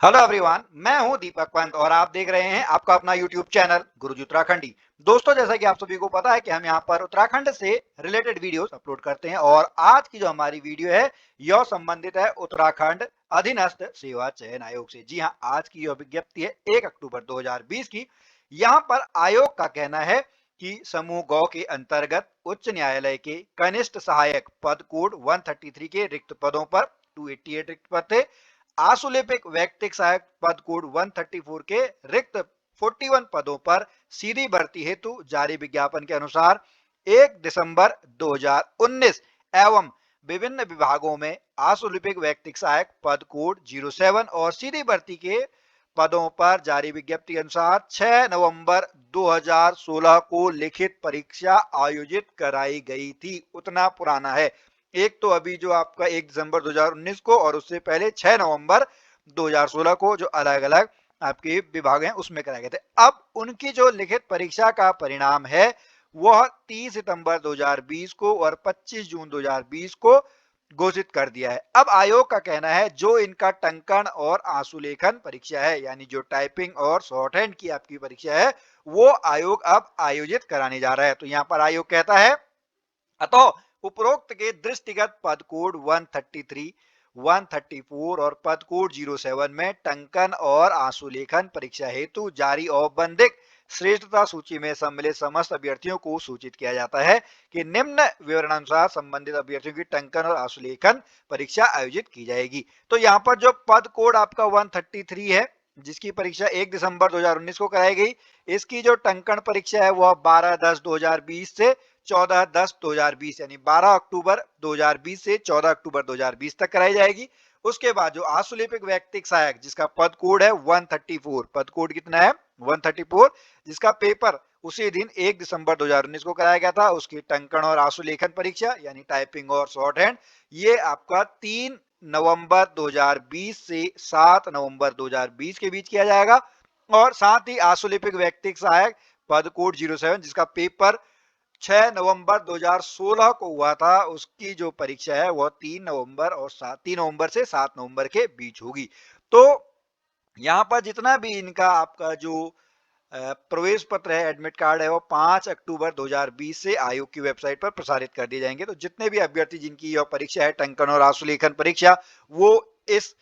Hello everyone, मैं हूं दीपक पंत और आप देख रहे हैं आपका अपना यूट्यूब चैनल गुरुजी उत्तराखंडी। दोस्तों, जैसा कि आप सभी को पता है कि हम यहां पर उत्तराखंड से रिलेटेड वीडियोस अपलोड करते हैं और आज की जो हमारी वीडियो है यह संबंधित है उत्तराखंड अधीनस्थ सेवा चयन आयोग से। जी हां, आज की यह विज्ञप्ति है 1 अक्टूबर 2020 की। यहां पर आयोग का कहना है कि समूह गौ के अंतर्गत उच्च न्यायालय के कनिष्ठ सहायक पद कोड 133 के रिक्त पदों पर 288 रिक्त पद थे। आशुलिपिक वैयक्तिक सहायक पद कोड 134 के रिक्त 41 पदों पर सीधी भर्ती हेतु जारी विज्ञापन के अनुसार 1 दिसंबर 2019 एवं विभिन्न विभागों में आशुलिपिक वैयक्तिक सहायक पद कोड 07 और सीधी भर्ती के पदों पर जारी विज्ञप्ति के अनुसार 6 नवंबर 2016 को लिखित परीक्षा आयोजित कराई गई थी। उतना पुराना है। एक तो अभी जो आपका 1 दिसंबर 2019 को और उससे पहले 6 नवंबर 2016 को जो अलग अलग आपके विभाग हैं उसमें कराए गए थे। अब उनकी जो लिखित परीक्षा का परिणाम है वह 30 सितंबर 2020 को और 25 जून 2020 को घोषित कर दिया है। अब आयोग का कहना है जो इनका टंकण और आंसुलेखन परीक्षा है, यानी जो टाइपिंग और शॉर्ट हैंड की आपकी परीक्षा है, वो आयोग अब आयोजित कराने जा रहा है। तो यहाँ पर आयोग कहता है, अतः उपरोक्त के दृष्टिगत पद कोड 133, 134 और पद कोड 07 में टंकन और आंसुलेखन परीक्षा हेतु जारी औपबंधिक श्रेष्ठता सूची में सम्मिलित समस्त अभ्यर्थियों को सूचित किया जाता है कि निम्न विवरणानुसार संबंधित अभ्यर्थियों की टंकन और आंसुलेखन परीक्षा आयोजित की जाएगी। तो यहाँ पर जो पद कोड आपका 133 है, जिसकी परीक्षा 1 दिसंबर 2019 को कराई गई, इसकी जो टंकण परीक्षा है वह 12/10/2020 से 14/10/2020 यानी 12 अक्टूबर 2020 से 14 अक्टूबर 2020 तक कराई जाएगी। उसके बाद जो आशुलिपिक वैयक्तिक सहायक जिसका पद कोड है 134, पद कोड कितना है 134, जिसका पेपर उसी दिन 1 दिसंबर 2019 को कराया गया था, उसकी टंकण और आशुलेखन परीक्षा यानी टाइपिंग और शॉर्ट हैंड, ये आपका 3 नवंबर 2020 से 7 नवंबर 2020 के बीच किया जाएगा। और साथ ही आशुलिपिक वैयक्तिक सहायक पद कोड 07 जिसका पेपर 6 नवंबर 2016 को हुआ था, उसकी जो परीक्षा है वह 3 नवंबर और 3 नवंबर से 7 नवंबर के बीच होगी। तो यहाँ पर जितना भी इनका आपका जो प्रवेश पत्र है, एडमिट कार्ड है, वो 5 अक्टूबर 2020 से आयोग की वेबसाइट पर प्रसारित कर दिए जाएंगे। तो जितने भी अभ्यर्थी जिनकी यह परीक्षा है टंकन और आशुलेखन परीक्षा, वो इस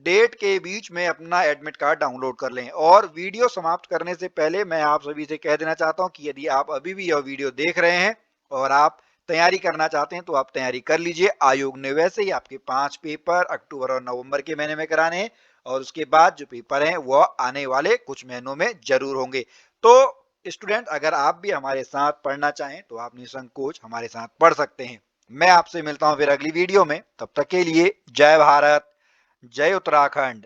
डेट के बीच में अपना एडमिट कार्ड डाउनलोड कर लें। और वीडियो समाप्त करने से पहले मैं आप सभी से कह देना चाहता हूं कि यदि आप अभी भी यह वीडियो देख रहे हैं और आप तैयारी करना चाहते हैं तो आप तैयारी कर लीजिए। आयोग ने वैसे ही आपके 5 पेपर अक्टूबर और नवंबर के महीने में कराने हैं और उसके बाद जो पेपर हैं वह आने वाले कुछ महीनों में जरूर होंगे। तो स्टूडेंट, अगर आप भी हमारे साथ पढ़ना चाहें तो आप निसंकोच हमारे साथ पढ़ सकते हैं। मैं आपसे मिलता हूं फिर अगली वीडियो में। तब तक के लिए जय भारत, जय उत्तराखंड।